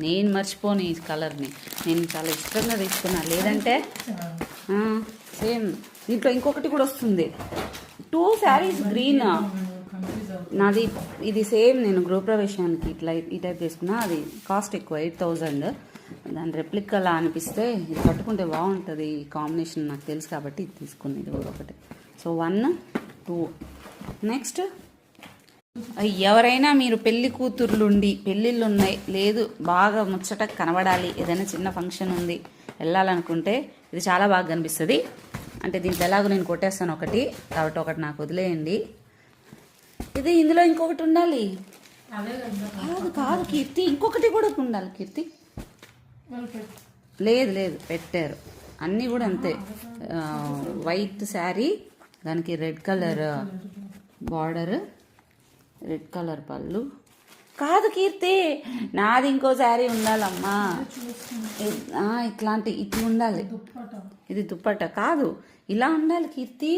నేను మర్చిపోను ఈ కలర్ని, నేను చాలా ఇష్టంగా తీసుకున్నా. లేదంటే సేమ్ దీంట్లో ఇంకొకటి కూడా వస్తుంది, 2 శారీస్ గ్రీన్. నాది ఇది సేమ్, నేను గృహప్రవేశానికి ఇట్లా ఈ టైప్ తీసుకున్నా. అది కాస్ట్ ఎక్కువ, 8000. దాని రెప్లికా అలా అనిపిస్తే ఇది కట్టుకుంటే బాగుంటుంది ఈ కాంబినేషన్ నాకు తెలుసు కాబట్టి ఇది తీసుకుని. ఇది కూడా ఒకటి. సో 1 2. నెక్స్ట్, ఎవరైనా మీరు పెళ్లి కూతుర్లుండి పెళ్ళిళ్ళు ఉన్నాయి, లేదు బాగా ముచ్చట కనబడాలి, ఏదైనా చిన్న ఫంక్షన్ ఉంది వెళ్ళాలనుకుంటే ఇది చాలా బాగా కనిపిస్తుంది. అంటే దీంట్లో ఎలాగో నేను కొట్టేస్తాను ఒకటి, కాబట్టి ఒకటి నాకు వదిలేయండి. ఇది ఇందులో ఇంకొకటి ఉండాలి. కాదు కాదు కీర్తి, ఇంకొకటి కూడా ఉండాలి కీర్తి. లేదు లేదు పెట్టారు, అన్నీ కూడా అంతే. వైట్ శారీ, దానికి red colour border, red colour పళ్ళు. కాదు కీర్తి, నాది ఇంకో శారీ ఉండాలమ్మా. ఇట్లా ఉండాలి. ఇది దుప్పట కాదు, ఇలా ఉండాలి కీర్తి.